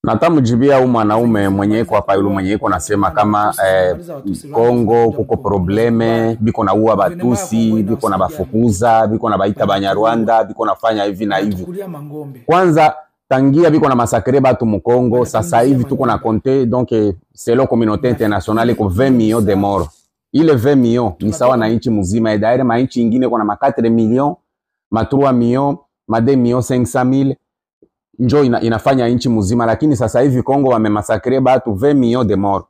Natamujibia huyu mwanaume mwenye iko hapa, yule mwenye iko nasema kama Kongo kuko probleme, biko na uwa batusi, biko na bafukuza, biko na baita Banyarwanda, biko nafanya hivi na hivi. Kwanza tangia biko na masakre batu mu Kongo, sasa hivi tuko na compter donc selon communauté internationale iko 20 millions de morts. Ile 20 millions ni sawa na nchi mzima, et d'ailleurs ma nchi nyingine kuna ma 4 millions, ma 3 millions, ma 2 millions 500,000 njo inafanya nchi mzima, lakini sasa hivi Kongo wamemasakre batu 20 millions de morts.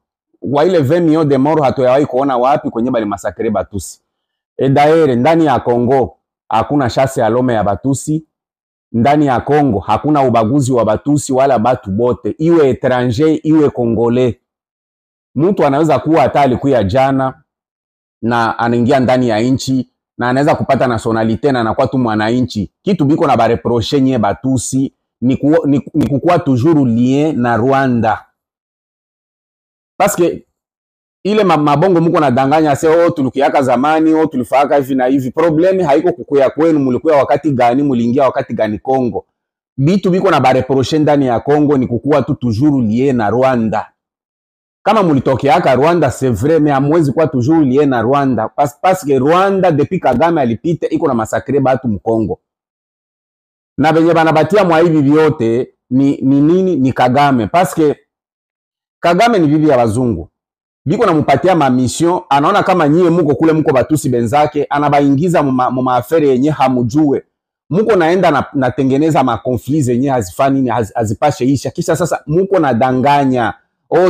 Kwa ile 20 millions de morts hatuyawahi kuona wapi kwenye bali masakre batusi. Et d'ailleurs ndani ya Kongo hakuna chasse ya lome ya batusi. Ndani ya Kongo hakuna ubaguzi wa batusi wala batu bote, iwe étranger iwe Congolais. Mtu anaweza kuwa hata alikuwa jana na anaingia ndani ya nchi na anaweza kupata nationalité na anakuwa tu mwananchi. Kitu biko na bareproche nye batusi ni kukua toujours lien na Rwanda. Parce que ile mabongo muko na danganya se tulikiaka zamani, tulifaka hivi na hivi. Problemi haiko kukuya kwenu, mulikuya wakati gani, muliingia wakati gani Kongo. Bitu biko na bareproche ndani ya Kongo ni kukua tu toujours lien na Rwanda. Kama mulitokeaka Rwanda c'est vrai, mais amwezi kwa toujours lien na Rwanda parce que Rwanda depuis Kagame alipita iko na masakre batu mkongo. Na benye banabatia mwa hivi vyote ni nini? Ni Kagame. Parce que Kagame ni bibi ya wazungu. Biko na mupatia ma mission, anaona kama nyie muko kule muko batusi benzake, anabaingiza mu maafere yenye hamujue. Muko naenda na tengeneza ma conflits yenye hazifani ni hazipashe isha. Kisha sasa muko na danganya.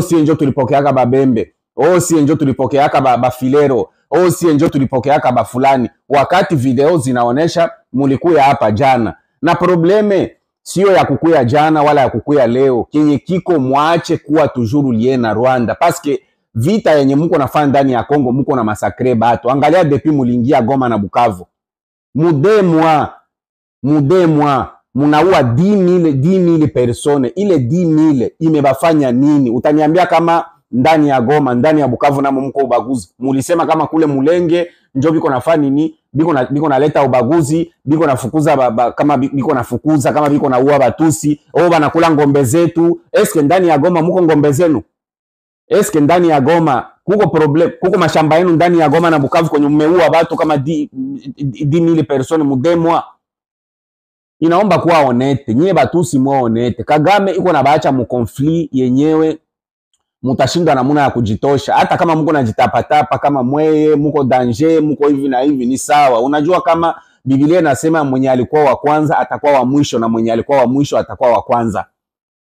Si enjo tulipokeaka babembe. Si enjo tulipokeaka bafilero. Si enjo tulipokeaka bafulani. Wakati video zinaonesha mulikuya hapa jana. Na probleme sio ya kukuya jana wala ya kukuya leo. Kenye kiko mwache kuwa toujours lié na Rwanda. Parce que vita yenye muko nafanya ndani ya Kongo muko na masakre batu. Angalia depuis mulingia Goma na Bukavu. Mudemwa munaua 10,000 persone. Ile 10,000 imebafanya nini? Utaniambia kama ndani ya Goma, ndani ya Bukavu na mko ubaguzi. Mulisema kama kule Mulenge njo biko nafanya nini? Biko naleta ubaguzi, biko nafukuza kama biko nafukuza, kama biko na uwa batusi, banakula ngombe zetu. Eske ndani ya Goma muko ngombe zenu? Eske ndani ya Goma kuko problem, kuko mashamba yenu ndani ya Goma na Bukavu kwenye mmeua watu kama 10,000 persone mudemwa? Inaomba kuwa honete, nyie batusi mwa honete. Kagame iko na baacha mu conflit yenyewe mutashindwa namuna ya kujitosha. Hata kama muko najitapatapa kama mweye, muko danger, muko hivi na hivi ni sawa. Unajua kama Biblia inasema mwenye alikuwa wa kwanza atakuwa wa mwisho na mwenye alikuwa wa mwisho atakuwa wa kwanza.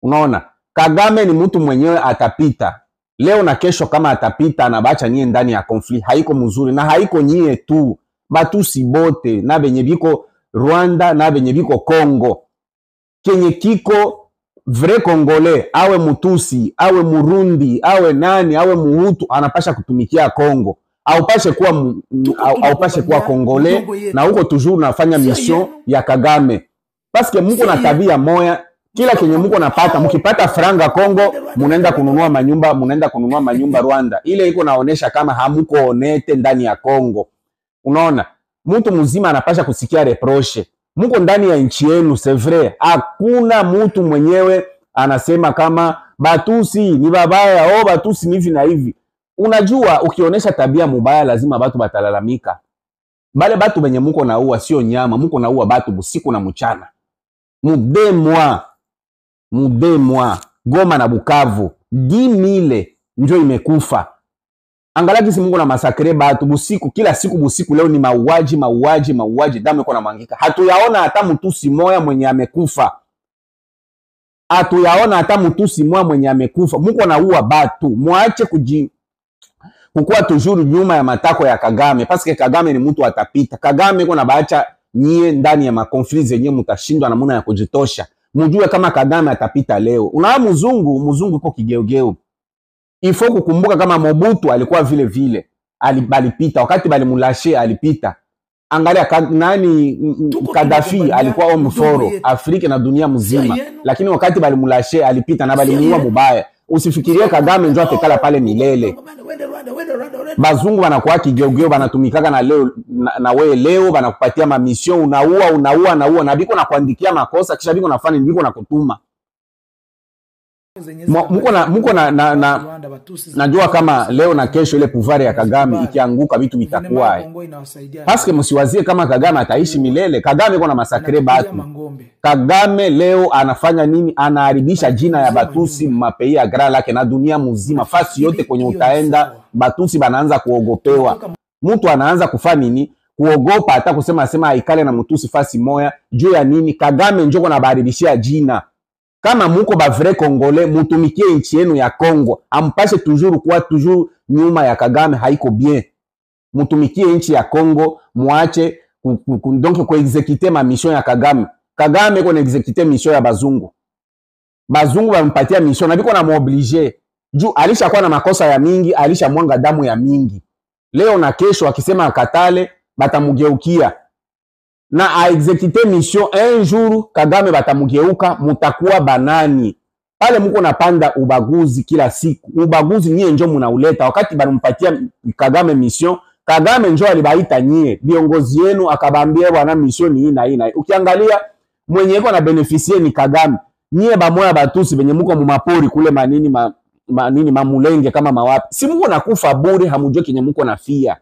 Unaona? Kagame ni mtu mwenyewe atapita. Leo na kesho kama atapita anabacha nyie ndani ya conflit. Haiko mzuri na haiko nyie tu. Batusi bote na benye biko Rwanda na benye biko Kongo. Kenye kiko vrai Congolais, awe mutusi, awe murundi, awe nani, awe muhutu, anapasha kutumikia Kongo. Au pashe kuwa Congolais na huko toujours nafanya mission ya Kagame. Parce que muko na tabia moya, kila kenye muko napata, mukipata franga Kongo, munaenda kununua manyumba Rwanda. Ile iko naonesha kama hamuko honete ndani ya Kongo. Unaona? Mtu mzima anapasha kusikia reproche. Muko ndani ya nchi yenu, c'est vrai. Hakuna mtu mwenyewe anasema kama batusi ni babaya, batusi ni hivi na hivi. Unajua ukionesha tabia mubaya lazima batu batalalamika. Bale batu benye muko na uwa sio nyama, muko na uwa batu busiku na mchana. Mudemwa Goma na Bukavu 10,000 njo imekufa. Angalia kisi Mungu na masakre batu busiku, kila siku busiku. Leo ni mauaji, damu iko na mwangika. Hatuyaona hata mtusi moya mwenye amekufa. Muko na uwa batu. Muache kukua toujours nyuma ya matako ya Kagame. Parce que Kagame ni mtu atapita. Kagame iko na baacha nyie ndani ya makonflikt zenye mutashindwa na muna ya kujitosha. Mujue kama Kagame atapita leo. Unaona mzungu iko kigeugeu. Ifo kukumbuka kama Mobutu alikuwa vile alipita, wakati balimulashe alipita. Angalia Gaddafi alikuwa omforo Afrika na dunia mzima, lakini wakati balimulashe alipita na balimuua mubaya. Usifikirie Kagame njoo atekala pale milele. Bazungu wanakuwa kigeugeu, banatumikaka na leo na wewe leo banakupatia ma mission, unaua na biko na kuandikia makosa, kisha biko nafanya biko na kutuma. muko najua kama leo na kesho ile pouvoir ya Kagame ikianguka vitu vitakuwa. Paske msiwazie kama Kagame ataishi milele. Kagame iko na masakre batu. Kagame leo anafanya nini? Anaharibisha jina ya Batusi mapei ya Grand Lac na dunia mzima. Fasi yote kwenye utaenda Batusi banaanza kuogopewa. Mtu anaanza kufanya nini? Kuogopa hata kusema aikale na Mtusi fasi moya. Juu ya nini? Kagame njoko na baharibishia jina. Kama muko ba vrai Congolais, mutumikie nchi yenu ya Kongo. Ampashe toujours kwa toujours nyuma ya Kagame, haiko bien. Mutumikie nchi ya Kongo, muache donc ko exécuter ma mission ya Kagame. Kagame ko exécuter mission ya bazungu. Bazungu bampatia mission na biko na muoblige. Juu alishakuwa na makosa ya mingi, alishamwanga damu ya mingi. Leo na kesho akisema akatale, batamugeukia. Na a exécuter mission un jour Kagame batamugeuka, mutakuwa banani. Pale muko napanda ubaguzi kila siku. Ubaguzi nyie njo munauleta. Wakati banampatia Kagame mission, Kagame njo alibaita nyie viongozi yenu akabambia bwana mission hii na hii na hii. Ukiangalia mwenye iko na beneficie ni Kagame. Nyie bamoya Batusi benye muko mumapori kule manini mamulenge kama mawapi. Si muko nakufa bure, hamujue kenye muko nafia.